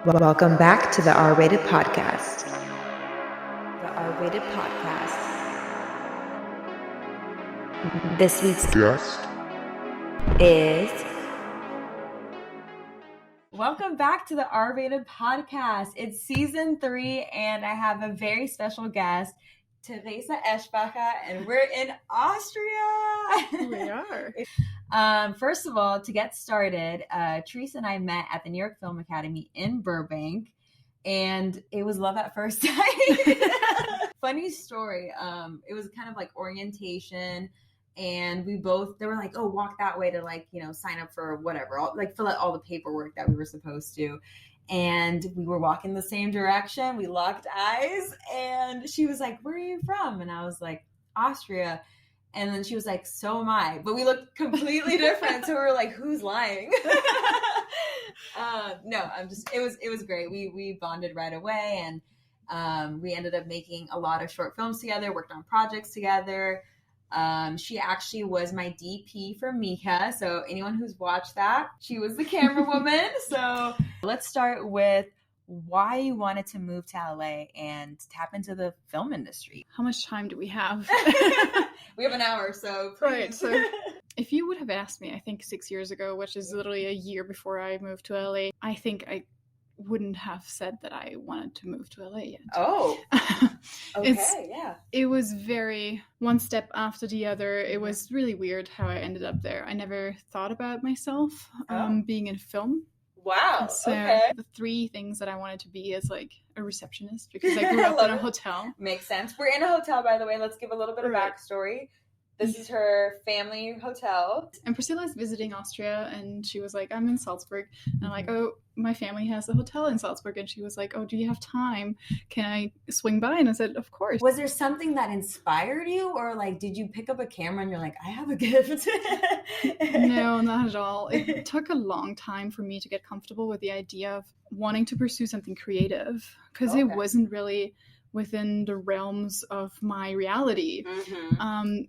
Welcome back to the R-Rated Podcast. The R-Rated Podcast. This week's guest is... Welcome back to the R-Rated Podcast. It's season 3, and I have a very special guest, Theresa Eschbacher, and we're in Austria. We are. First of all, to get started, Theresa and I met at the New York Film Academy in Burbank, and it was love at first sight. Funny story. It was kind of like orientation, and they were like, oh, walk that way to sign up for whatever, fill out all the paperwork that we were supposed to. And we were walking the same direction. We locked eyes, and she was like, where are you from? And I was like, Austria. And then she was like, so am I. But we looked completely different. So we were like, who's lying? It was great. We bonded right away, and we ended up making a lot of short films together, worked on projects together. She actually was my DP for Mafia. So anyone who's watched that, she was the camera woman. So let's start with why you wanted to move to LA and tap into the film industry. How much time do we have? We have an hour, so please. Right. So if you would have asked me, I think 6 years ago, which is literally a year before I moved to LA, I think I wouldn't have said that I wanted to move to LA yet. Oh, okay, yeah. It was very one step after the other. It was really weird how I ended up there. I never thought about myself being in film. Wow. So okay. The 3 things that I wanted to be is like a receptionist, because I grew up in a hotel. Makes sense. We're in a hotel, by the way. Let's give a little bit of backstory. This is her family hotel. And Priscilla's visiting Austria, and she was like, I'm in Salzburg. And I'm like, oh, my family has a hotel in Salzburg. And she was like, oh, do you have time? Can I swing by? And I said, of course. Was there something that inspired you? Or did you pick up a camera and you're like, I have a gift? No, not at all. It took a long time for me to get comfortable with the idea of wanting to pursue something creative, because it wasn't really within the realms of my reality,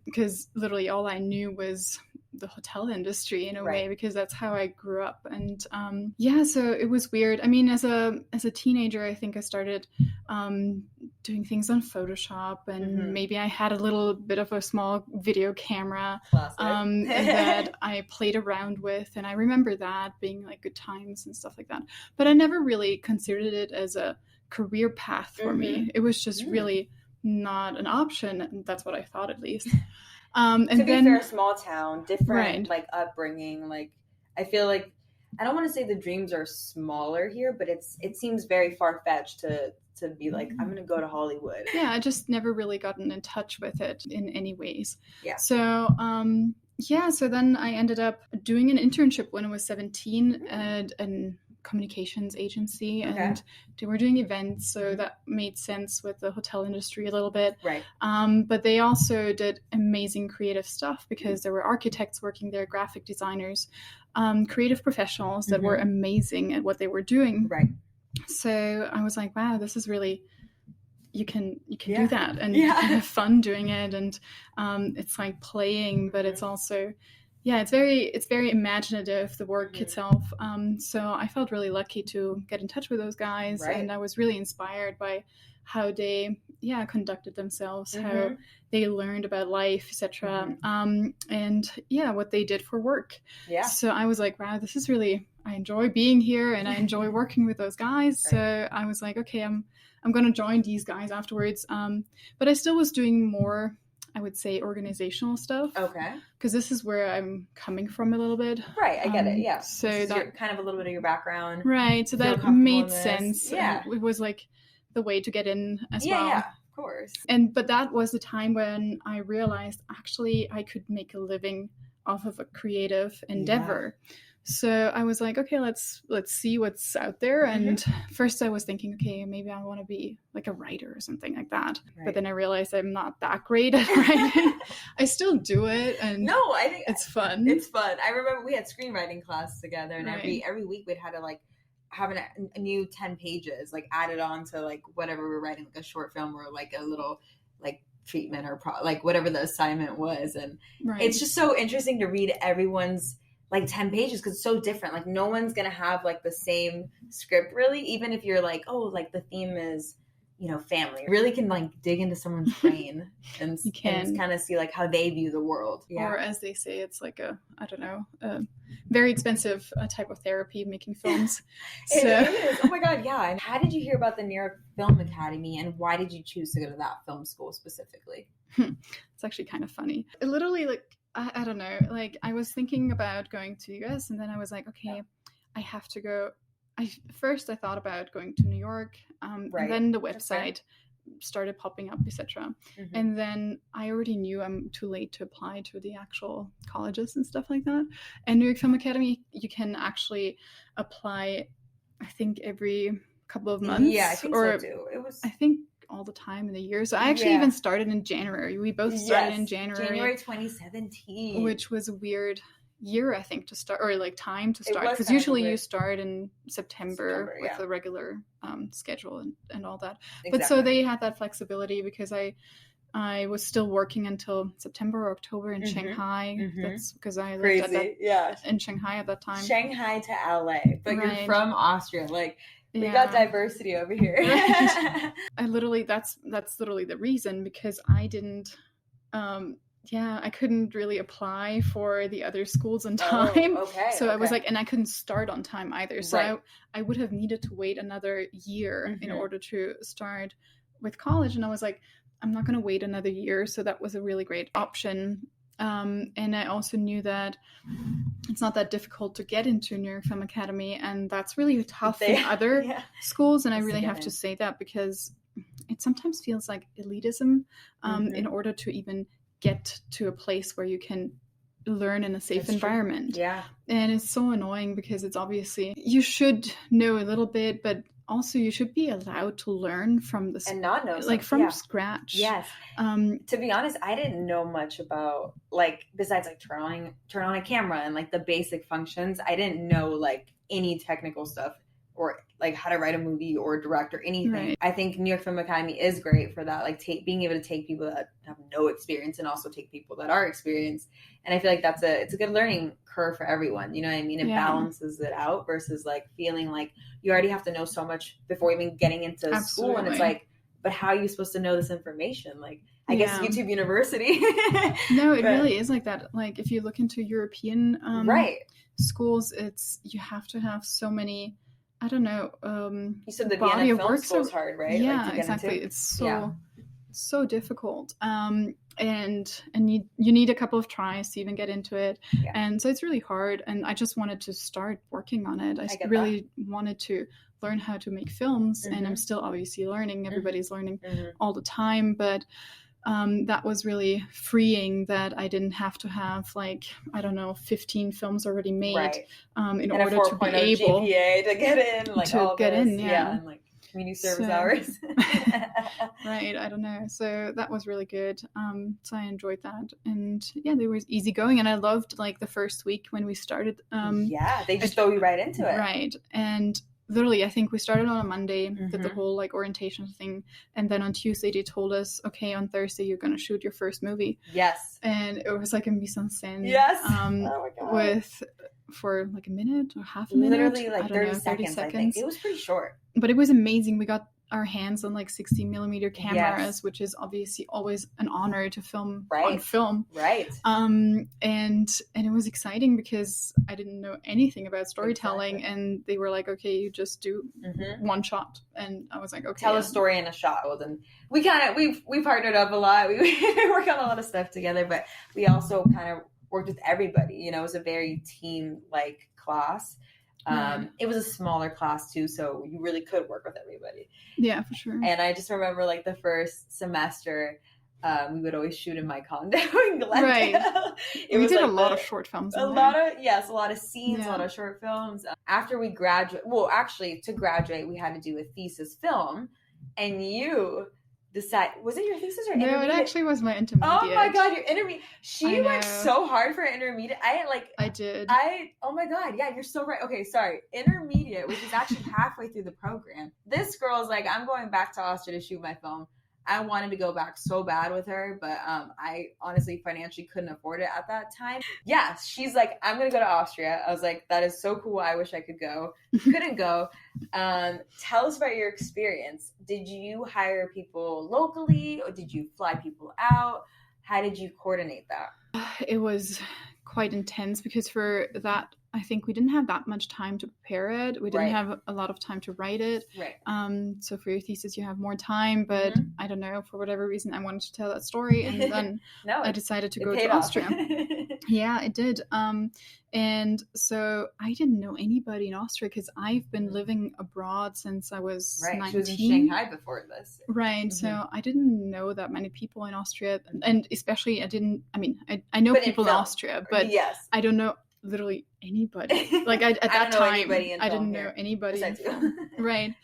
because literally all I knew was the hotel industry in a way, because that's how I grew up. And so it was weird. I mean, as a teenager, I think I started doing things on Photoshop, and maybe I had a little bit of a small video camera that I played around with, and I remember that being like good times and stuff like that. But I never really considered it as a career path for me. It was just really not an option, and that's what I thought, at least. And to be then, fair, small town, different upbringing. I feel like, I don't want to say the dreams are smaller here, but it seems very far-fetched to be like, I'm going to go to Hollywood. Yeah, I just never really gotten in touch with it in any ways. Yeah. So, so then I ended up doing an internship when I was 17 at an communications agency, and they were doing events, so that made sense with the hotel industry a little bit. Right. But they also did amazing creative stuff, because there were architects working there, graphic designers, creative professionals that were amazing at what they were doing. Right. So I was like, wow, this is really, you can do that and have fun doing it, and it's like playing, but it's also it's very imaginative, the work itself. So I felt really lucky to get in touch with those guys, and I was really inspired by how they conducted themselves, how they learned about life, etc. And what they did for work. Yeah. So I was like, wow, this is really, I enjoy being here, and I enjoy working with those guys. So I was like, okay, I'm going to join these guys afterwards. But I still was doing more, I would say, organizational stuff. Okay. Because this is where I'm coming from a little bit. Right, I get it, yeah. So that kind of a little bit of your background. Right, so that made sense. Yeah. It was like the way to get in as well. Yeah, of course. But that was the time when I realized, actually, I could make a living off of a creative endeavor. Yeah. So I was like, okay, let's see what's out there. And first I was thinking, okay, maybe I want to be like a writer or something like that. Right. But then I realized I'm not that great at writing. I still do it, and I think it's fun. It's fun. I remember we had screenwriting class together, and every week we'd had to have a new 10 pages added on to whatever we're writing, a short film or a little treatment or whatever the assignment was. And it's just so interesting to read everyone's like 10 pages because it's so different. Like no one's gonna have like the same script really, even if you're like, oh, like the theme is, you know, family. You really can like dig into someone's brain and You can. kind of see like how they view the world. Yeah. Or as they say, it's like a very expensive type of therapy, making films. It is. Oh my God, yeah. And how did you hear about the New York Film Academy, and why did you choose to go to that film school specifically? It's actually kind of funny. It literally, like, I don't know, like I was thinking about going to the US, and then I was like, okay, I have to go. First I thought about going to New York, and then the website started popping up, etc. And then I already knew I'm too late to apply to the actual colleges and stuff like that. And New York Film Academy, you can actually apply, I think, every couple of months. Yeah, I think so too. It was, I think, all the time in the year. So I actually even started in January. We both started in January 2017, which was a weird year, I think, to start, or like time to start, because usually you start in September with a regular schedule and all that. Exactly. But so they had that flexibility because I was still working until September or October in Shanghai. That's because I lived in Shanghai at that time. Shanghai to LA, but you're from Austria, like. We got diversity over here. Right. That's literally the reason, because I didn't, I couldn't really apply for the other schools in time. So I was like, and I couldn't start on time either. So I would have needed to wait another year in order to start with college. And I was like, I'm not going to wait another year. So that was a really great option. And I also knew that it's not that difficult to get into New York Film Academy, and that's really tough in other schools. And I really have to say that, because it sometimes feels like elitism in order to even get to a place where you can learn in a safe environment. Yeah. And it's so annoying, because it's obviously, you should know a little bit, but also you should be allowed to learn from the and not know like from scratch. Yes. To be honest, I didn't know much about, like, besides like turn on a camera and like the basic functions. I didn't know like any technical stuff, or like how to write a movie or direct or anything. Right. I think New York Film Academy is great for that, like being able to take people that have no experience and also take people that are experienced. And I feel like it's a good learning curve for everyone. You know what I mean? It balances it out versus like feeling like you already have to know so much before even getting into school. And it's like, but how are you supposed to know this information? Like, I guess YouTube University. No, it really is like that. Like if you look into European schools, you have to have so many, I don't know. You said the body of work school is hard, right? Yeah, like exactly. It's so difficult. And you need a couple of tries to even get into it. Yeah. And so it's really hard. And I just wanted to start working on it. I really wanted to learn how to make films, and I'm still obviously learning. Everybody's learning all the time, but that was really freeing, that I didn't have to have, like, I don't know, 15 films already made in order to be able GPA to get in, like to all get this. in, and like community service hours. Right, I don't know. So that was really good. So I enjoyed that, and they were easygoing, and I loved like the first week when we started. They just throw you right into it, right? And literally, I think we started on a Monday, did the whole like orientation thing, and then on Tuesday they told us, okay, on Thursday you're gonna shoot your first movie. Yes. And it was like a mise en scène. Yes. Oh my God. For like a minute or half a minute. Literally like 30 seconds. I think. It was pretty short. But it was amazing. We got our hands on like 60mm cameras, which is obviously always an honor to film on film. Right. And it was exciting because I didn't know anything about storytelling, and they were like, okay, you just do one shot. And I was like, okay. Tell a story in a shot. Well, then we partnered up a lot. We worked on a lot of stuff together, but we also kind of worked with everybody. You know, it was a very team like class. It was a smaller class too, so you really could work with everybody. Yeah, for sure. And I just remember like the first semester, we would always shoot in my condo in Glendale. Right. We did like a lot of short films. A lot of scenes, a lot of short films. After we to graduate, we had to do a thesis film, and you was it your thesis or intermediate? No, it actually was my intermediate. Oh my God, your intermediate. She worked so hard for intermediate. I did. Oh my God, yeah, you're so right. Okay, sorry. Intermediate, which is actually halfway through the program. This girl's like, I'm going back to Austria to shoot my film. I wanted to go back so bad with her, but I honestly financially couldn't afford it at that time. Yeah, she's like, I'm going to go to Austria. I was like, that is so cool. I wish I could go. Couldn't go. Tell us about your experience. Did you hire people locally or did you fly people out? How did you coordinate that? It was quite intense because for that, I think we didn't have that much time to prepare it. We didn't have a lot of time to write it. Right. So for your thesis, you have more time, but I don't know, for whatever reason, I wanted to tell that story. And then I decided to go to Austria. Yeah, it did. And so I didn't know anybody in Austria because I've been living abroad since I was 19. She was in Shanghai before this. Right. So I didn't know that many people in Austria. And especially I know people in Austria, but I don't know literally anybody. Like at that time, I didn't know anybody. Right.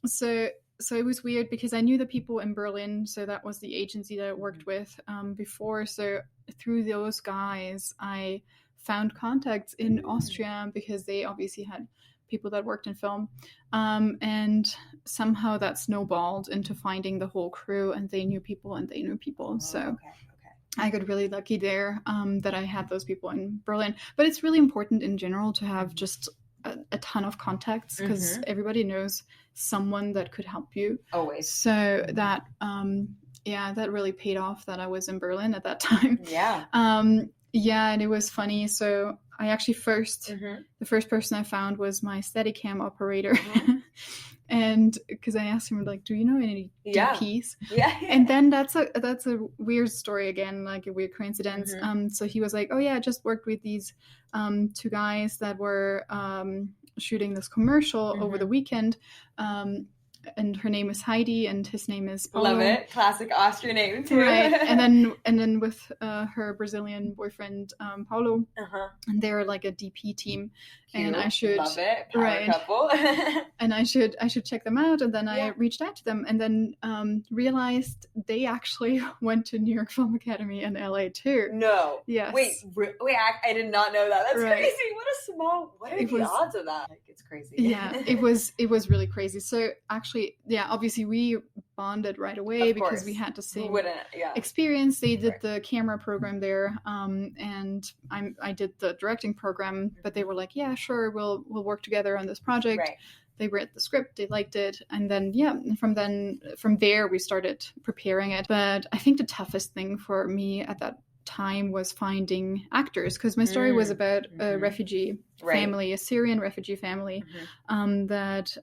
So it was weird because I knew the people in Berlin. So that was the agency that I worked with before. So through those guys, I found contacts in Austria because they obviously had people that worked in film. And somehow that snowballed into finding the whole crew, and they knew people and they knew people. So I got really lucky there that I had those people in Berlin. But it's really important in general to have just a ton of contacts because everybody knows someone that could help you. Always. So that, that really paid off that I was in Berlin at that time. Yeah. And it was funny. So I actually the first person I found was my Steadicam operator. And because I asked him, like, do you know any DPs? Yeah. And then that's a weird story again, like a weird coincidence. So he was like, oh yeah, I just worked with these two guys that were shooting this commercial over the weekend. And her name is Heidi, and his name is Paulo. Love it, classic Austrian name too. Right, and then with her Brazilian boyfriend Paulo, and they're like a DP team. Cute. And I should love it, power couple. And I should check them out. And then I reached out to them, and then realized they actually went to New York Film Academy in LA too. No. Yes. Wait, I did not know that. That's crazy. What are the odds of that? Like, it's crazy. Yeah, it was really crazy. So actually, obviously we bonded right away because we had the same experience. They did the camera program there, and I did the directing program, but they were like, yeah, sure, we'll work together on this project. Right. They read the script, they liked it, and then from there we started preparing it. But I think the toughest thing for me at that time was finding actors, because my story was about a refugee family, a Syrian refugee family that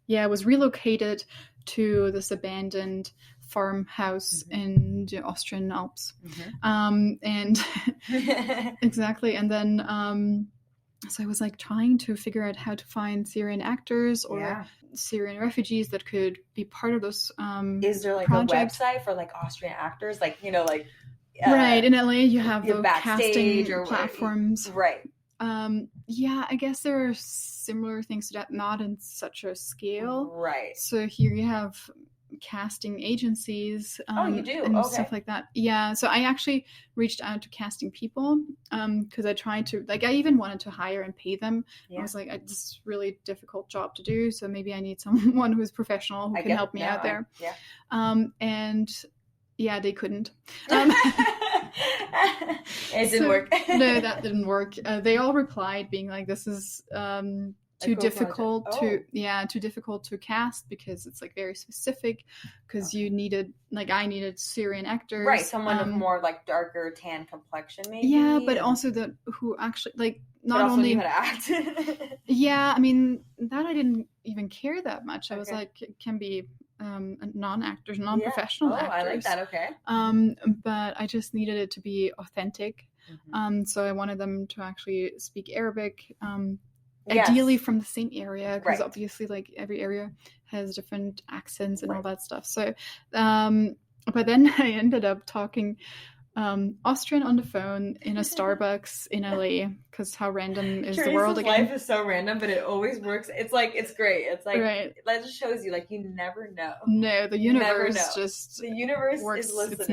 was relocated to this abandoned farmhouse in the Austrian Alps. And exactly. And then so I was like trying to figure out how to find Syrian actors or Syrian refugees that could be part of those Is there like projects. a website for like Austrian actors? Like, right, in LA you have the Backstage casting platforms. Right. I guess there are similar things to that, not in such a scale. Right. So here you have casting agencies you do? and stuff like that. Yeah, so I actually reached out to casting people because I tried to, like, I even wanted to hire and pay them. I was like, it's a really difficult job to do, so maybe I need someone who's professional who can help me out there. And they couldn't. It didn't work. No, that didn't work. They all replied being like, this is too difficult to cast because it's like very specific, because you needed, like, I needed Syrian actors, right? Someone of more like darker tan complexion, maybe. Yeah, but also who actually, like, not only knew how to act. Yeah, I mean, that I didn't even care that much. I was like, it can be non-actors, non-professional actors. I like that. Okay. But I just needed it to be authentic. So I wanted them to actually speak Arabic. Ideally from the same area, because obviously, like, every area has different accents and all that stuff. So, but then I ended up talking Austrian on the phone in a Starbucks in LA, because how random is the world again? Life is so random, but it always works. It's like, it's great. It's like, that just shows you, like, you never know. No, the universe the universe works. is listening. It's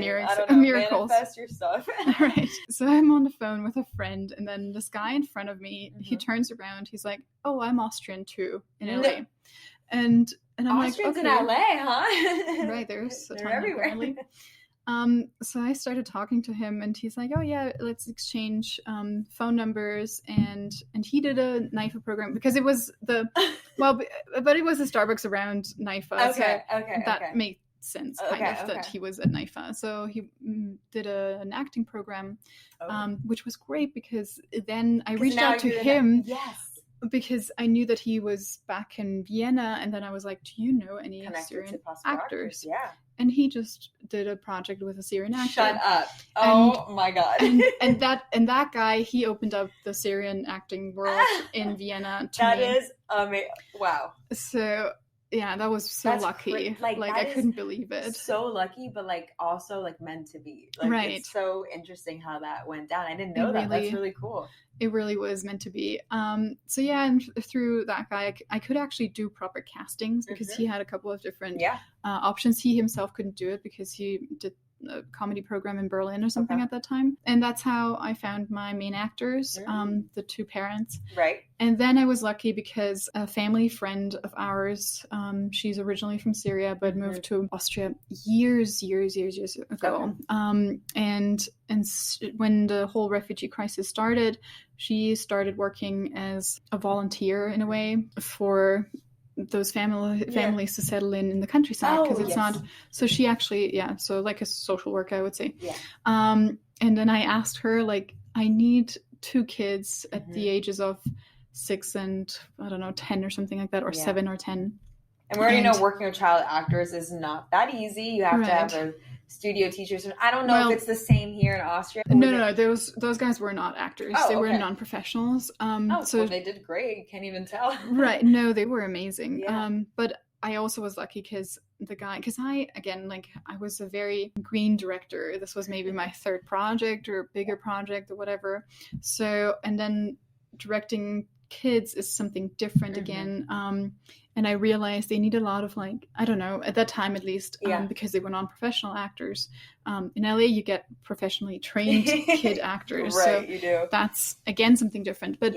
miracles. Manifest your stuff. Right. So I'm on the phone with a friend, and then this guy in front of me, he turns around. He's like, "Oh, I'm Austrian too in LA," and And I'm Austrians like, in okay. LA, huh? Right, there's a They're ton everywhere. apparently. So I started talking to him, and he's like, oh yeah, let's exchange phone numbers, and he did a NIFA program, because it was but it was a Starbucks around NIFA, Okay, so okay, that okay. made sense kind of that he was at NIFA. So he did an acting program, which was great, because then I reached out to him. Yes. Because I knew that he was back in Vienna, and then I was like, do you know any Syrian actors? Yeah. And he just did a project with a Syrian actor. Shut up. Oh my God. and that guy, he opened up the Syrian acting world in Vienna to That me. is amazing. Wow. So yeah, that was so lucky. Like I couldn't believe it. So lucky, but like also like meant to be. Like, right. It's so interesting how that went down. I didn't know that. That's really cool. It really was meant to be. So yeah, and through that guy, I could actually do proper castings, because he had a couple of different options. He himself couldn't do it because he did a comedy program in Berlin or something at that time. And that's how I found my main actors, the two parents. Right. And then I was lucky because a family friend of ours, she's originally from Syria, but moved to Austria years ago. And when the whole refugee crisis started, she started working as a volunteer in a way for those families to settle in the countryside, because it's not. So she actually, so like a social worker, I would say. Yeah. And then I asked her, like, I need 2 kids at the ages of 6 and 10 or something like that, or 7 or 10. And we already know working with child actors is not that easy. You have to have a studio teachers. I don't know if it's the same here in Austria. No. Those guys were not actors. They were non-professionals. So they did great. You can't even tell. Right. No, they were amazing. Yeah. But I also was lucky because I was a very green director. This was maybe my 3rd project or bigger project or whatever. So, and then directing kids is something different again. And I realized they need a lot of, like, I don't know, at that time at least, because they were non-professional actors. In LA, you get professionally trained kid actors. Right, so you do. That's, again, something different. But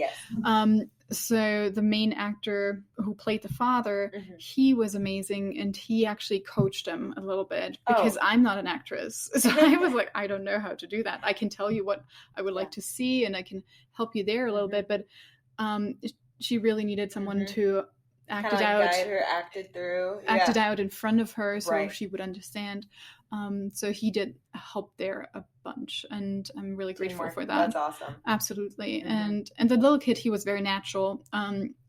so the main actor who played the father, he was amazing, and he actually coached him a little bit, because I'm not an actress. So I was like, I don't know how to do that. I can tell you what I would like to see, and I can help you there a little bit. But she really needed someone to act it out, guide her, acted out in front of her, so she would understand. So he did help there a bunch, and I'm really grateful for that. That's awesome. Absolutely. And the little kid, he was very natural.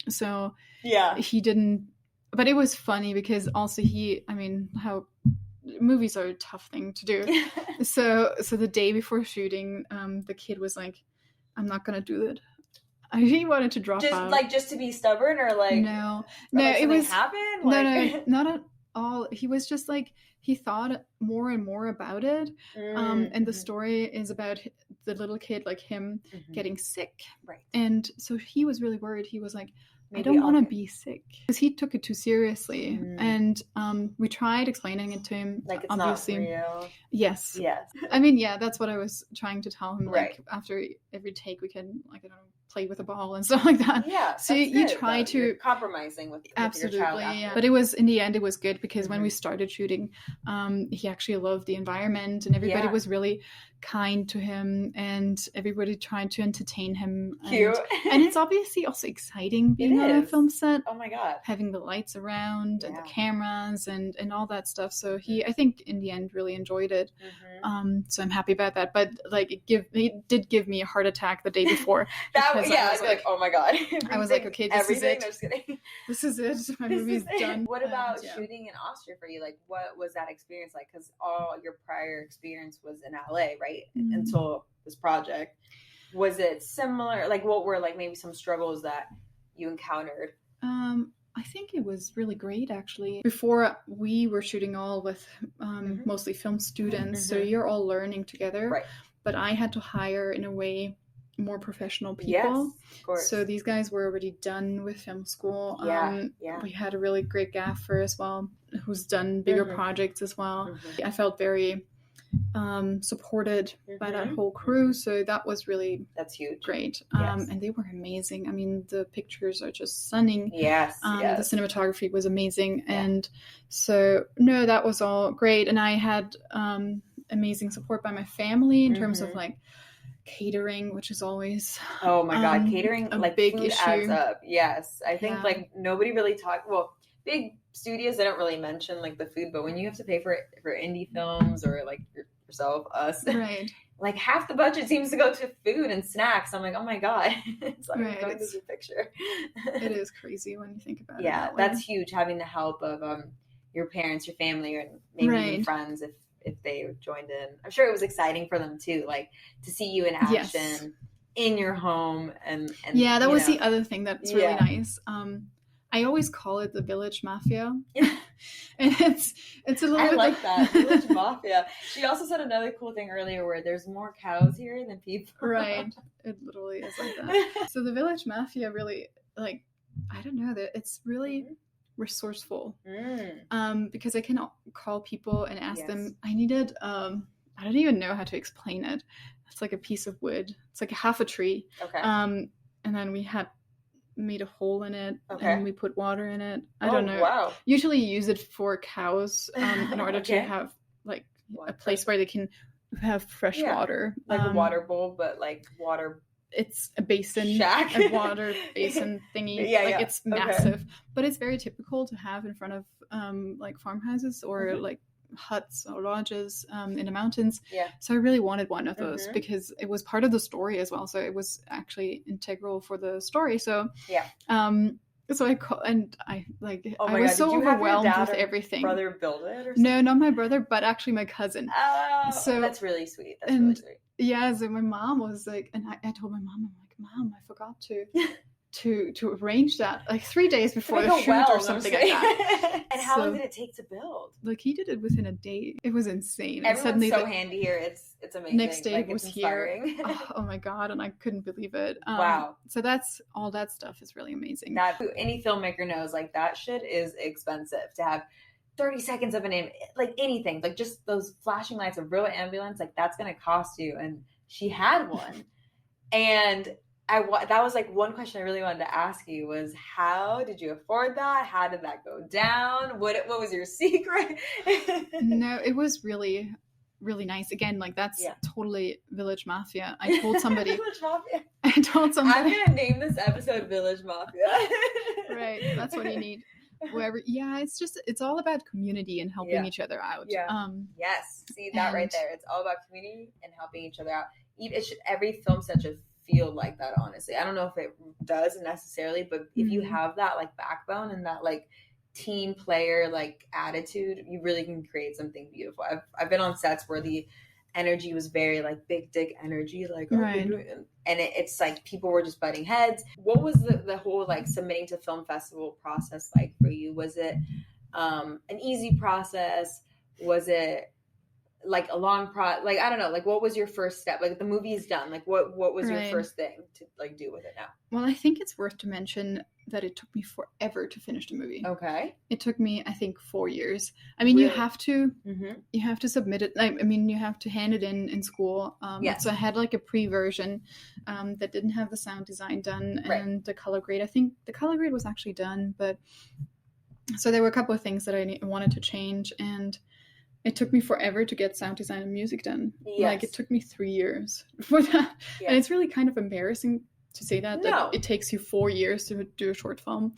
So he didn't, but it was funny because also how movies are a tough thing to do. So the day before shooting, the kid was like, I'm not gonna do it. He wanted to drop out. Just to be stubborn, or like no, it was happened. No, not at all. He was just like, he thought more and more about it. And the story is about the little kid, like him getting sick, right? And so he was really worried. He was like, I don't want to be sick, because he took it too seriously. And we tried explaining it to him. Like, it's obviously not real. Yes. That's what I was trying to tell him. Like, after every take, we can, like, I don't know, play with a ball and stuff like that. Yeah. So you try to you're compromising with absolutely, your child. Yeah. But it was, in the end, it was good, because when we started shooting, he actually loved the environment, and everybody was really kind to him, and everybody tried to entertain him. Cute. And it's obviously also exciting being on a film set. Oh my God. Having the lights around and the cameras and all that stuff. So he, I think in the end, really enjoyed it. So I'm happy about that. But like, it did give me a heart attack the day before. I was like, oh my God. I was like, okay, this is it. No, just kidding. This is it. My movie's done. What about shooting in Austria for you? Like, what was that experience like? Because all your prior experience was in LA, right? Until this project. Was it similar? Like, what were like maybe some struggles that you encountered? I think it was really great, actually. Before, we were shooting all with mostly film students, so you're all learning together. Right. But I had to hire, in a way, more professional people. Yes, of course. So these guys were already done with film school. We had a really great gaffer as well, who's done bigger projects as well. I felt very supported by that whole crew. So that was really that's huge, great. Yes. And they were amazing. I mean, the pictures are just stunning. Yes, The cinematography was amazing. And so, no, that was all great. And I had amazing support by my family in terms of like catering, which is always oh my god, catering, a like big food issue. adds up. Yes, I think like nobody really big studios, they don't really mention like the food, but when you have to pay for indie films or like yourself, us, right, like half the budget seems to go to food and snacks. I'm like, oh my god, it's like going to the picture. It is crazy when you think about it. Yeah, that's huge, having the help of your parents, your family, or maybe even friends if they joined in. I'm sure it was exciting for them too, like to see you in action in your home and that was the other thing that's really nice. I always call it the Village Mafia. And it's a little bit like that. Village Mafia. She also said another cool thing earlier where there's more cows here than people. Right. It literally is like that. So the Village Mafia really, like, I don't know, it's really resourceful. Because I can call people and ask them, I needed, I don't even know how to explain it. It's like a piece of wood. It's like half a tree. Okay. And then we had made a hole in it and we put water in it. I don't know. Wow. Usually you use it for cows in order to have like a place where they can have fresh water. Like a water bowl, but like water. It's a basin, shack. a water basin thingy. It's massive, but it's very typical to have in front of like farmhouses or like huts or lodges in the mountains. So I really wanted one of those because it was part of the story as well. So it was actually integral for the story. So so I called and I like I was so overwhelmed with everything. Brother build it or something? No, not my brother, but actually my cousin. Oh, so that's really sweet. That's really sweet. Yeah, so my mom was like, and I told my mom, I'm like, Mom, I forgot to arrange that like 3 days before the shoot or something like that. And how long did it take to build? Like he did it within a day. It was insane. Everyone's suddenly, so handy here. It's amazing. Next day was here. Oh my god, and I couldn't believe it. Wow. So that's all that stuff is really amazing. That any filmmaker knows, like that shit is expensive to have. 30 seconds of an name, like anything, like just those flashing lights, a real ambulance, like that's gonna cost you. And she had one, and that was like one question I really wanted to ask you was, how did you afford that? How did that go down? What was your secret? No, it was really, really nice. Again, like that's totally Village Mafia. I told somebody. Village Mafia. I told somebody. I'm gonna name this episode Village Mafia. Right, that's what you need. Wherever, it's all about community and helping each other out. Yes, see that right there. It's all about community and helping each other out. Every film set should feel like that, honestly. I don't know if it does necessarily, but if you have that like backbone and that like team player like attitude, you really can create something beautiful. I've been on sets where the energy was very like big dick energy, like and it's like people were just butting heads. What was the whole like submitting to film festival process like for you? Was it an easy process? Was it like a long like I don't know, like what was your first step? Like the movie is done, like what was your first thing to like do with it now? Well, I think it's worth to mention that it took me forever to finish the movie. Okay. It took me, I think, 4 years. I mean, really? You have to submit it. I mean, you have to hand it in school. So I had like a pre-version that didn't have the sound design done and the color grade. I think the color grade was actually done, but so there were a couple of things that I wanted to change, and it took me forever to get sound design and music done. Like it took me 3 years for that. And it's really kind of embarrassing to say that it takes you 4 years to do a short film,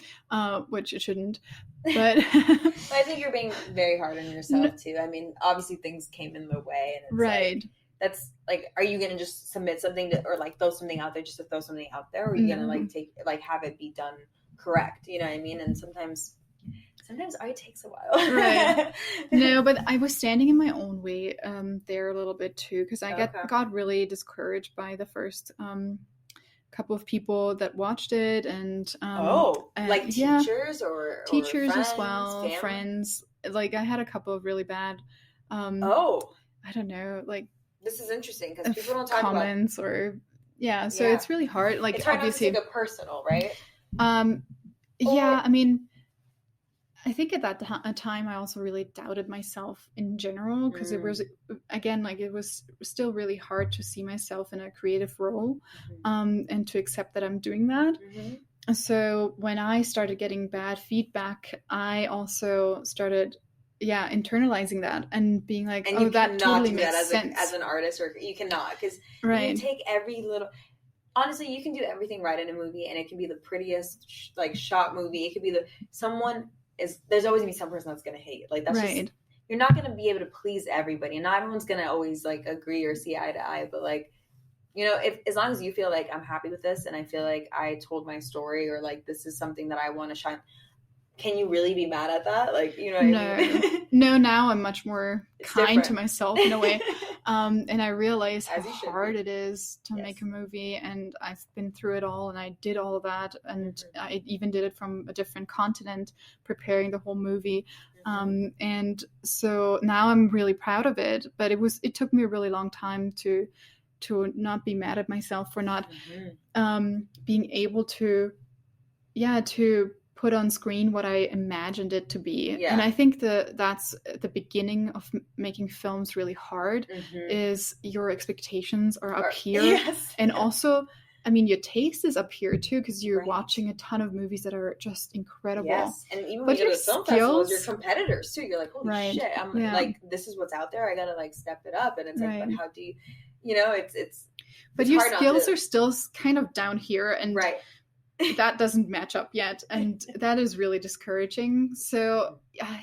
which it shouldn't. But I think you're being very hard on yourself too. I mean, obviously things came in the way, and it's like, that's like, are you gonna just submit something or like throw something out there just to throw something out there, or are you gonna like have it be done correct? You know what I mean? And sometimes art takes a while. Right. No, but I was standing in my own way there a little bit too, because I got really discouraged by the first couple of people that watched it, and like teachers or teachers friends, as well, family? Friends. Like I had a couple of really bad I don't know, like this is interesting because people don't talk comments about or so it's really hard. Like it's hard obviously not to take it personal, right? I mean, I think at that time I also really doubted myself in general, because it was, again, like it was still really hard to see myself in a creative role, and to accept that I'm doing that. So when I started getting bad feedback, I also started internalizing that and being like, and that totally makes sense as an artist, or you cannot, because you take every little, honestly, you can do everything right in a movie and it can be the prettiest like shot movie, it could be there's always gonna be some person that's gonna hate it. Like that's just, you're not gonna be able to please everybody, and not everyone's gonna always like agree or see eye to eye, but like, you know, if as long as you feel like I'm happy with this and I feel like I told my story, or like this is something that I want to shine, can you really be mad at that? Like, you know what I mean? No, now I'm much more kind to myself in a way. And I realize how hard it is to make a movie, and I've been through it all, and I did all of that, and I even did it from a different continent, preparing the whole movie. And so now I'm really proud of it, but it took me a really long time to not be mad at myself for not being able to put on screen what I imagined it to be. And I think that's the beginning of making films really hard, is your expectations are up here. And also, I mean, your taste is up here too, because you're watching a ton of movies that are just incredible. And even when you go to film festivals, your competitors too, you're like, holy shit, I'm like, this is what's out there, I gotta like step it up. And it's like, but how do you, you know, it's but your skills are still kind of down here, and that doesn't match up yet, and that is really discouraging. So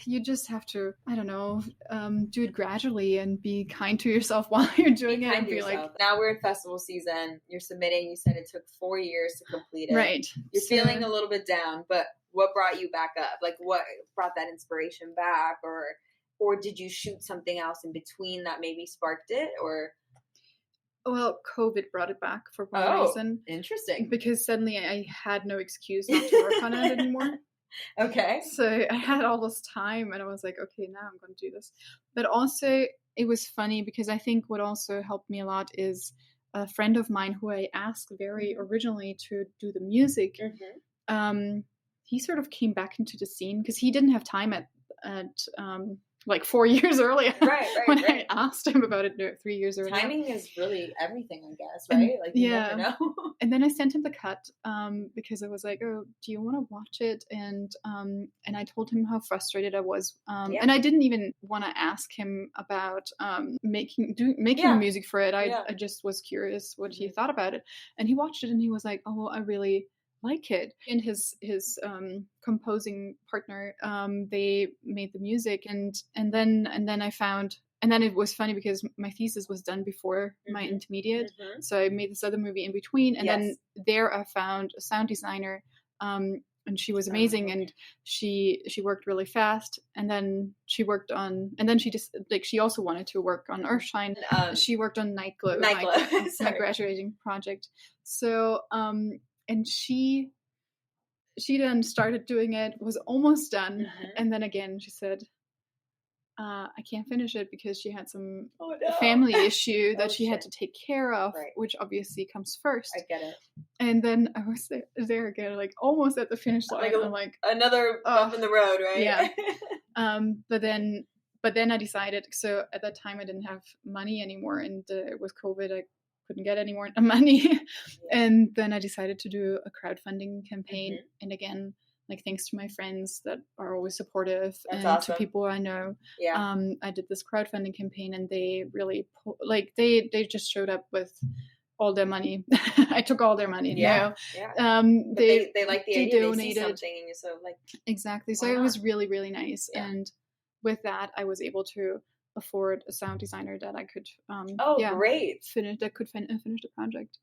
you just have to, I don't know, do it gradually and be kind to yourself while you're doing it, and be like, now we're in festival season, you're submitting, you said it took 4 years to complete it, you're feeling a little bit down, but what brought you back up? Like, what brought that inspiration back? Or did you shoot something else in between that maybe sparked it? Or well, COVID brought it back for one reason. Interesting. Because suddenly I had no excuse not to work on it anymore. So I had all this time, and I was like, okay, now I'm going to do this. But also, it was funny because I think what also helped me a lot is a friend of mine who I asked very originally to do the music. He sort of came back into the scene because he didn't have time at like 4 years earlier when I asked him about it 3 years earlier. Timing is really everything, I guess, right? Like, you never know. And then I sent him the cut because I was like, oh, do you want to watch it? And I told him how frustrated I was. And I didn't even want to ask him about making the music for it. I just was curious what he thought about it. And he watched it and he was like, oh, I really like it. And his composing partner, they made the music, and then I found, and then it was funny because my thesis was done before my intermediate, so I made this other movie in between, and then there I found a sound designer, and she was amazing, and she worked really fast, and then she worked on, and then she just like, she also wanted to work on Earthshine. She worked on Nightglow. My graduating project. So and she then started doing it, was almost done, and then again she said, I can't finish it because she had some family issue that she had to take care of, which obviously comes first. I get it. And then I was there again, like almost at the finish line. Like I'm like, another bump in the road, right? Yeah. But then I decided, so at that time I didn't have money anymore, and it was COVID, I couldn't get any more money. And then I decided to do a crowdfunding campaign. And again, like, thanks to my friends that are always supportive. That's and awesome. To people I know. I did this crowdfunding campaign, and they really they just showed up with all their money. I took all their money. They like the idea. Donated. They see something and you're so like, exactly. So it was really, really nice. And with that, I was able to afford a sound designer that I could great finish the project.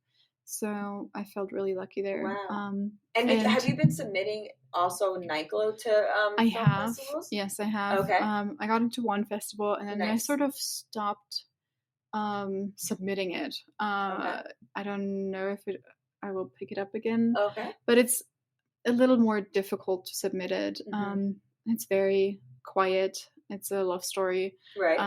So I felt really lucky there. Wow. And have you been submitting also Nightglow to I film have festivals? Yes, I have. Okay. I got into one festival, and then I sort of stopped submitting it. I don't know if I will pick it up again. Okay. But it's a little more difficult to submit it. It's very quiet. It's a love story. Right.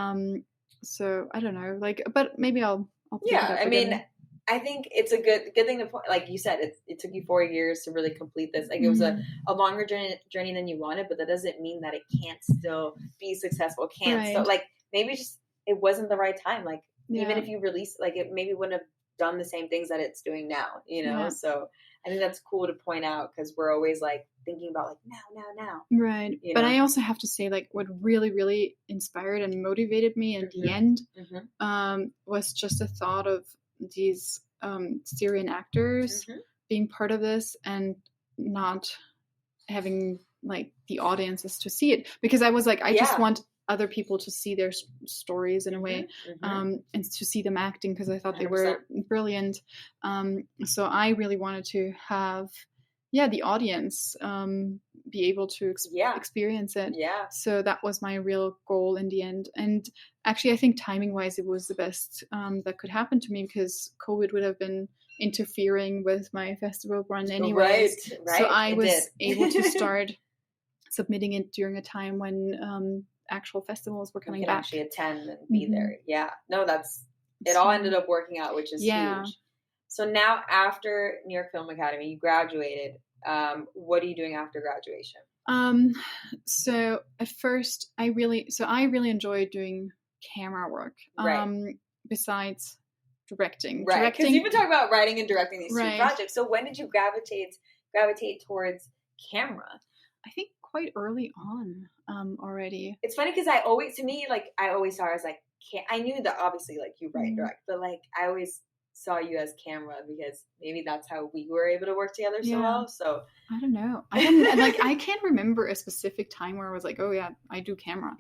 So I don't know, but maybe I'll pick it up again. I think it's a good thing to point. Like you said, it took you 4 years to really complete this. Like it was a longer journey than you wanted, but that doesn't mean that it can't still be successful. Still, like maybe just it wasn't the right time. Like even if you release, like it maybe wouldn't have done the same things that it's doing now. So I think that's cool to point out because we're always like thinking about like now. Right. But I also have to say, like, what really, really inspired and motivated me in the end was just the thought of these Syrian actors being part of this and not having like the audiences to see it, because I was like, I just want other people to see their stories in a way and to see them acting, because I thought 100%. They were brilliant. So I really wanted to have the audience be able to experience it. So that was my real goal in the end. And actually I think timing wise it was the best that could happen to me, because COVID would have been interfering with my festival run anyways. Right. So I was able to start submitting it during a time when actual festivals were coming back. Actually attend and be there. No, it all ended up working out, which is huge. So now after New York Film Academy, you graduated. What are you doing after graduation? So at first I really enjoyed doing camera work. Besides directing. Right. Because you've been talking about writing and directing these two projects. So when did you gravitate towards camera? I think quite early on already. It's funny because I always saw her as like, I knew that obviously like you write and direct, but like I always saw you as camera because maybe that's how we were able to work together so well. So I don't know. I can't remember a specific time where I was like, oh yeah, I do camera.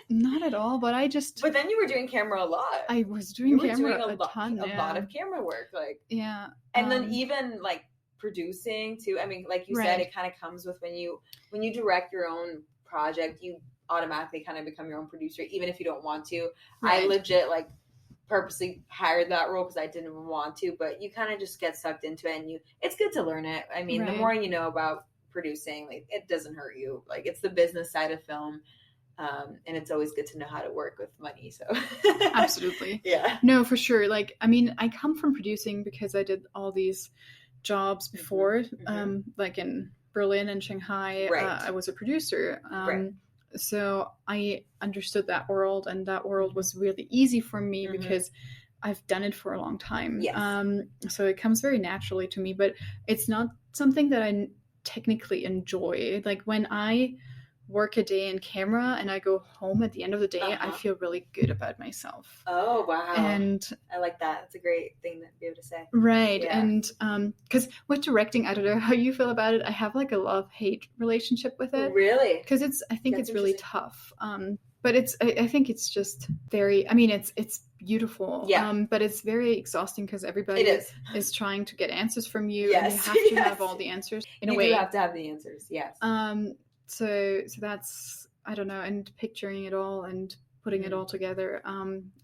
Not at all, but But then you were doing camera a lot. I was doing camera a ton. A lot of camera work, like and then even like producing too. I mean, like you said, it kind of comes with when you direct your own project, you automatically kind of become your own producer, even if you don't want to. I legit like purposely hired that role because I didn't want to, but you kind of just get sucked into it, and it's good to learn it. I mean, the more you know about producing, like it doesn't hurt you. Like it's the business side of film. And it's always good to know how to work with money. So absolutely. No, for sure. Like, I mean, I come from producing because I did all these jobs before, like in Berlin and Shanghai, I was a producer. So I understood that world, and that world was really easy for me because I've done it for a long time. So it comes very naturally to me, but it's not something that I technically enjoy. Like when I work a day in camera and I go home at the end of the day, I feel really good about myself. Oh, wow. And I like that. It's a great thing to be able to say. Right. And because with directing, I don't know how you feel about it. I have like a love-hate relationship with it. Really? Because I think it's really tough. But I think it's just very, I mean, it's beautiful. But it's very exhausting because everybody is trying to get answers from you. And you have to have all the answers in a way. You have to have the answers. Yes. So that's, I don't know, and picturing it all and putting it all together,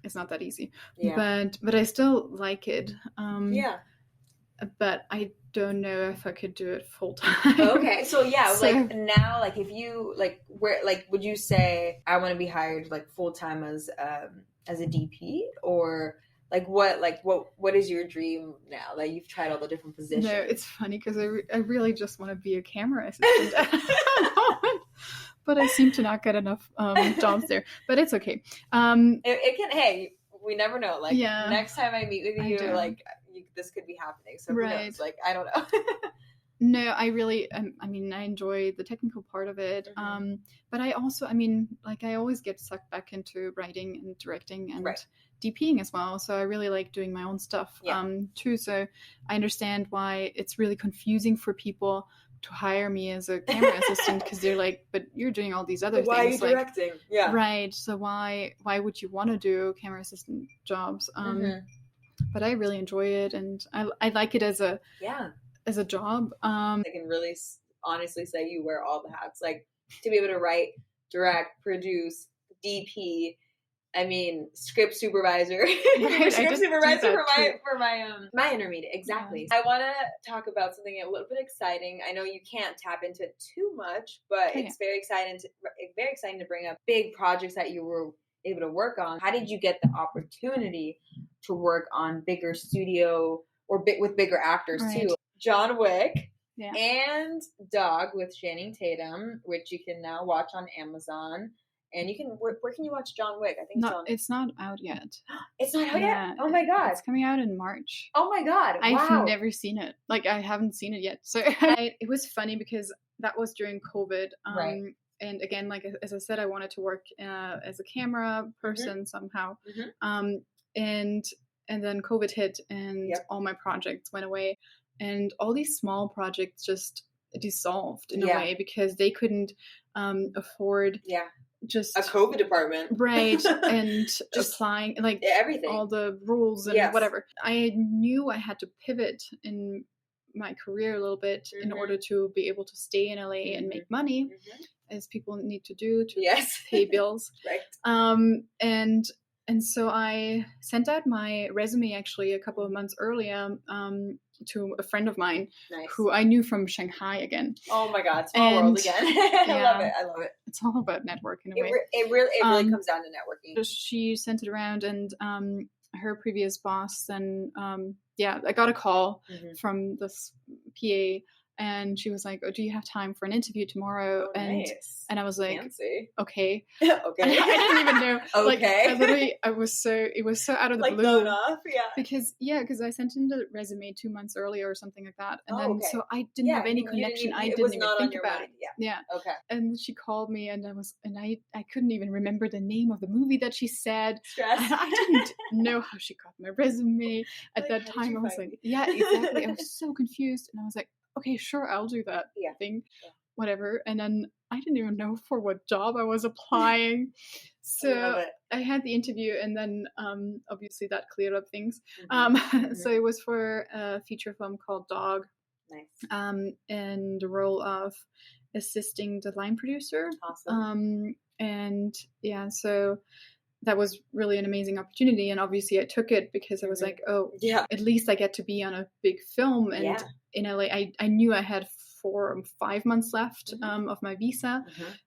it's not that easy. But I still like it. But I don't know if I could do it full time. Okay, so like now, like if you like, where like would you say I want to be hired like full time as a DP, or like what is your dream now? Like you've tried all the different positions. No, it's funny because I really just want to be a camera assistant at the moment, but I seem to not get enough jobs there. But it's okay. It can. Hey, we never know. Like next time I meet with you, like this could be happening. So who knows? Like I don't know. No, I really, I mean, I enjoy the technical part of it. But I also, I mean, like I always get sucked back into writing and directing and DPing as well. So I really like doing my own stuff too. So I understand why it's really confusing for people to hire me as a camera assistant, because they're like, but you're doing all these other things. Why are you directing? Right. So why would you want to do camera assistant jobs? But I really enjoy it, and I like it as a job. I can really honestly say you wear all the hats, like to be able to write, direct, produce, DP. I mean, script supervisor. Script supervisor for my intermediate. Exactly. I want to talk about something a little bit exciting. I know you can't tap into it too much, but it's very exciting to bring up big projects that you were able to work on. How did you get the opportunity to work on bigger studio or with bigger actors too? John Wick and Dog with Channing Tatum, which you can now watch on Amazon. And you can, where can you watch John Wick? I think it's not out yet. It's not out yet? Oh my God. It's coming out in March. Oh my God. Wow. I've never seen it. Like, I haven't seen it yet. So it was funny because that was during COVID. Right. And again, like, as I said, I wanted to work as a camera person somehow. And then COVID hit and all my projects went away. And all these small projects just dissolved in a way because they couldn't afford just a COVID department, right? And just applying like everything, all the rules and whatever. I knew I had to pivot in my career a little bit in order to be able to stay in LA and make money, as people need to do to pay bills. Right. And so I sent out my resume actually a couple of months earlier to a friend of mine who I knew from Shanghai again. Oh my God, small world again. I love it. It's all about networking in a way. It really comes down to networking. She sent it around, and her previous boss then, I got a call from this PA, and she was like, "Oh, do you have time for an interview tomorrow?" And I was like, fancy. "Okay." Okay. I didn't even know. Okay. Like, it was so out of the like blue. blown off, Because I sent in the resume 2 months earlier or something like that, and so I didn't have any connection. I didn't even think about it. Yeah. Okay. And she called me, and I couldn't even remember the name of the movie that she said. Stress. I didn't know how she got my resume at that time. I was like, exactly. I was so confused, and I was like, okay, sure, I'll do that thing, whatever. And then I didn't even know for what job I was applying. So I had the interview, and then obviously that cleared up things. So it was for a feature film called Dog. Nice. And the role of assisting the line producer. Awesome. And so that was really an amazing opportunity, and obviously I took it because I was like, at least I get to be on a big film. And in LA, I knew I had 4 or 5 months left of my visa,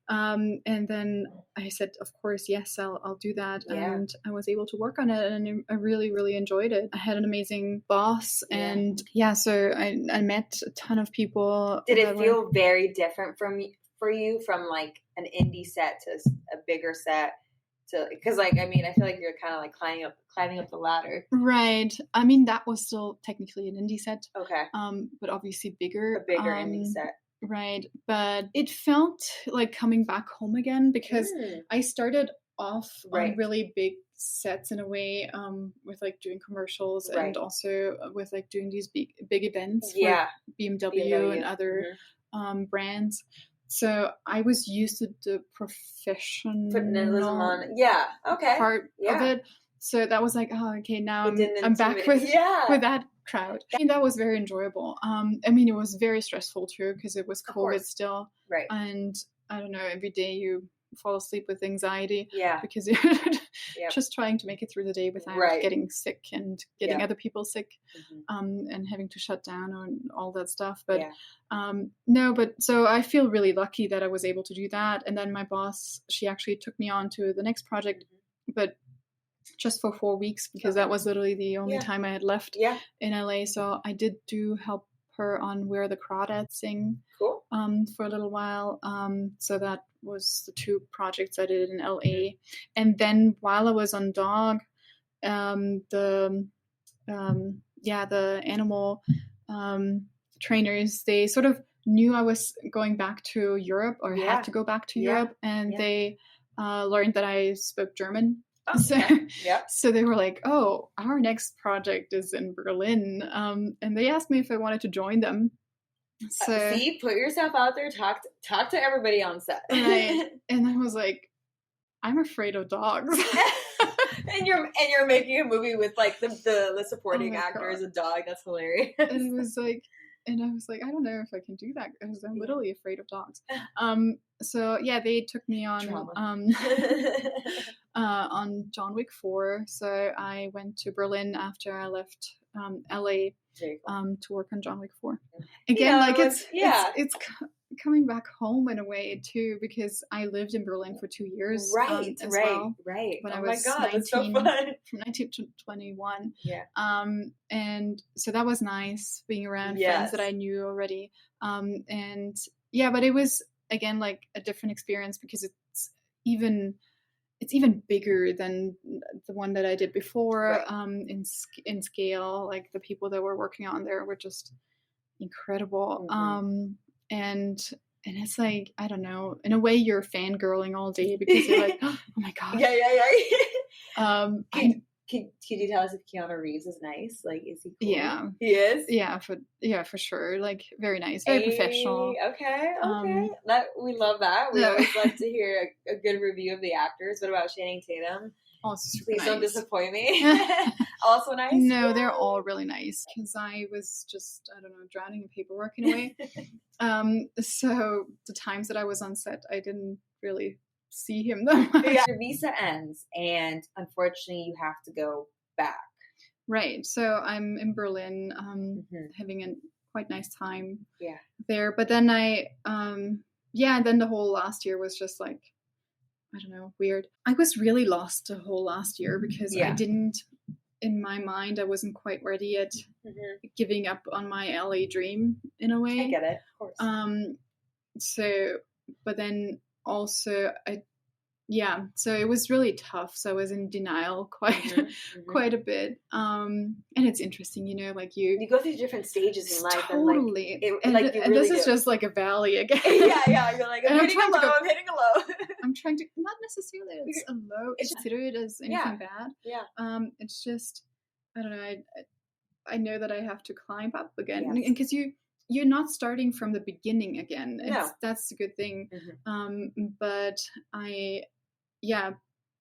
and then I said, of course, yes, I'll do that. And I was able to work on it, and I really, really enjoyed it. I had an amazing boss, and so I met a ton of people. Did it feel very different for you from like an indie set to a bigger set? Because I feel like you're kind of like climbing up the ladder. Right. I mean, that was still technically an indie set. Okay. But obviously bigger. A bigger indie set. Right. But it felt like coming back home again, because I started off on really big sets in a way, with like doing commercials and also with like doing these big events with BMW and other brands. So I was used to the professional part of it. So that was like, oh, okay, now I'm back with that crowd. And that was very enjoyable. It was very stressful too, because it was COVID still. Right. And I don't know, every day you fall asleep with anxiety. Yeah. Because you're just trying to make it through the day without getting sick and getting other people sick, and having to shut down and all that stuff. But so I feel really lucky that I was able to do that. And then my boss, she actually took me on to the next project, but just for 4 weeks, because that was literally the only time I had left in LA. So I did help her on Where the Crawdads Sing for a little while. So that was the 2 projects I did in LA. And then while I was on Dog, the animal trainers, they sort of knew I was going back to Europe, or had to go back to Europe, and they learned that I spoke German. So they were like, oh, our next project is in Berlin, and they asked me if I wanted to join them. So see, put yourself out there, talk to everybody on set. Right. And I was like, I'm afraid of dogs. and you're making a movie with like the supporting actor is a dog. That's hilarious. And I was like, I don't know if I can do that, because I'm literally afraid of dogs. So they took me on on John Wick 4. So I went to Berlin after I left LA to work on John Wick 4. Again, it's coming back home in a way too, because I lived in Berlin for 2 years as well. Right. When oh I my was God, 19, that's so fun. from 19 to 21. Yeah. And so that was nice, being around friends that I knew already. And yeah, but it was again like a different experience because it's even bigger than the one that I did before. In scale, like the people that were working on there were just incredible. And it's like, I don't know, in a way you're fangirling all day because you're like, oh my God. Yeah. Could you tell us if Keanu Reeves is nice? Like, is he cool? Yeah. He is? Yeah, for sure. Like, very nice, very professional. Okay. We love that. We always love to hear a good review of the actors. What about Channing Tatum? Also super Please nice. don't disappoint me. Also nice? No, they're all really nice because I was just, I don't know, drowning in paperwork in a way. So the times that I was on set, I didn't really see him that much. Yeah. Your visa ends and unfortunately you have to go back. Right. So I'm in Berlin, having a quite nice time there. But then then the whole last year was just like, I don't know, weird. I was really lost the whole last year because I didn't, in my mind, I wasn't quite ready yet giving up on my LA dream in a way. I get it, of course. So, but then also, so it was really tough. So I was in denial quite a bit. And it's interesting, you know, like you go through different stages in life. Totally. And like, and this is just like a valley again. Yeah. You're like, I'm hitting a low. I'm trying to, not necessarily it's a low. It's consider it as anything bad. Yeah. It's just, I don't know. I know that I have to climb up again, Yes. and because you're not starting from the beginning again. No. That's a good thing. But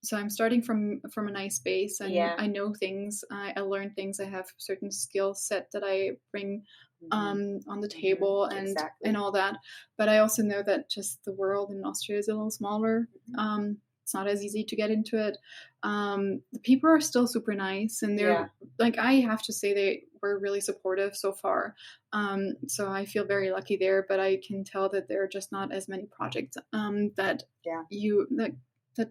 so I'm starting from a nice base, and I know things. I learn things. I have certain skill set that I bring on the table and all that. But I also know that just the world in Austria is a little smaller. It's not as easy to get into it. The people are still super nice, and they're like, I have to say they were really supportive so far. So I feel very lucky there, but I can tell that there are just not as many projects that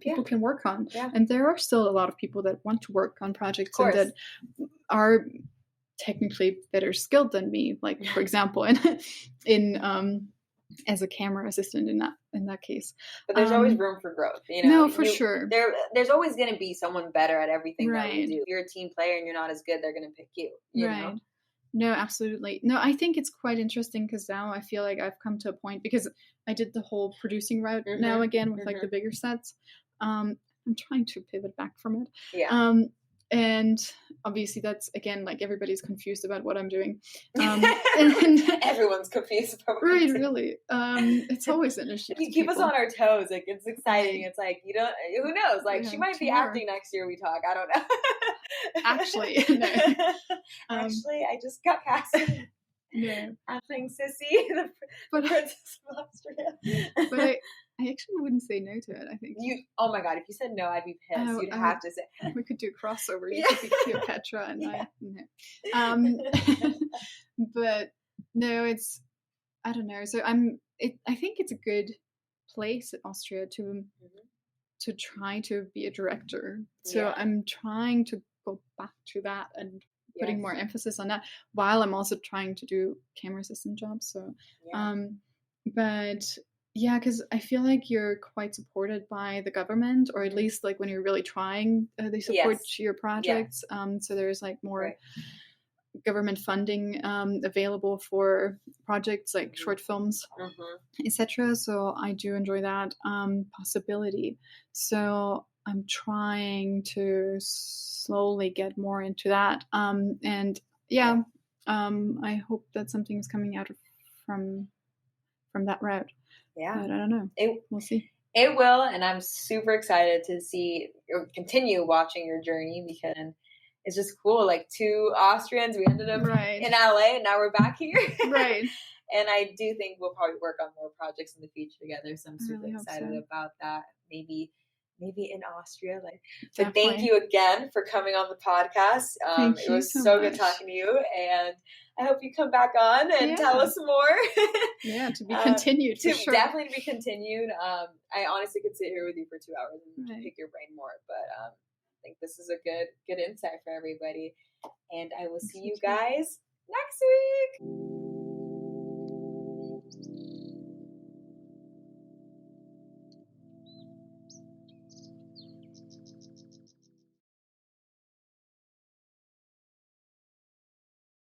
people can work on. And there are still a lot of people that want to work on projects and that are technically better skilled than me. Like, for example, in as a camera assistant in that case. But there's always room for growth, you know. No, for sure. There's always going to be someone better at everything that you do. If you're a team player and you're not as good, they're going to pick you. You know? No, absolutely. No, I think it's quite interesting because now I feel like I've come to a point, because I did the whole producing route now again with like the bigger sets. I'm trying to pivot back from it. And obviously that's, again, like everybody's confused about what I'm doing. And everyone's confused about what I'm doing. Really. It's always an issue. You keep us on our toes. Like, it's exciting. It's like, you don't, who knows? Like, she might be acting next year we talk. I don't know. Actually, no. Actually, I just got cast. I'm playing Sissy, the princess of Austria. But I actually wouldn't say no to it, I think. Oh my God, if you said no, I'd be pissed. You'd have to say. We could do a crossover. You could be Cleopatra and no. But no, it's, I don't know. So I think it's a good place in Austria to try to be a director. So I'm trying to go back to that and putting more emphasis on that, while I'm also trying to do camera assistant jobs. So, but yeah, because I feel like you're quite supported by the government, or at least like when you're really trying, they support your projects. So there's like more government funding available for projects like short films, etc. So I do enjoy that possibility. So I'm trying to slowly get more into that. And I hope that something is coming out from that route. But I don't know. We'll see. It will, and I'm super excited to see or continue watching your journey, because it's just cool. Like, 2 Austrians, we ended up in LA, and now we're back here. Right. And I do think we'll probably work on more projects in the future together. So I'm super really excited about that. Maybe maybe in Austria. Like, so thank Definitely. you again for coming on the podcast. Thank It you was so so good much. talking to you, and I hope you come back on and tell Yeah. us more. Yeah, to be continued for sure. Definitely to be continued. I honestly could sit here with you for 2 hours and Right. pick your brain more, but I think this is a good insight for everybody. And I will see you guys next week.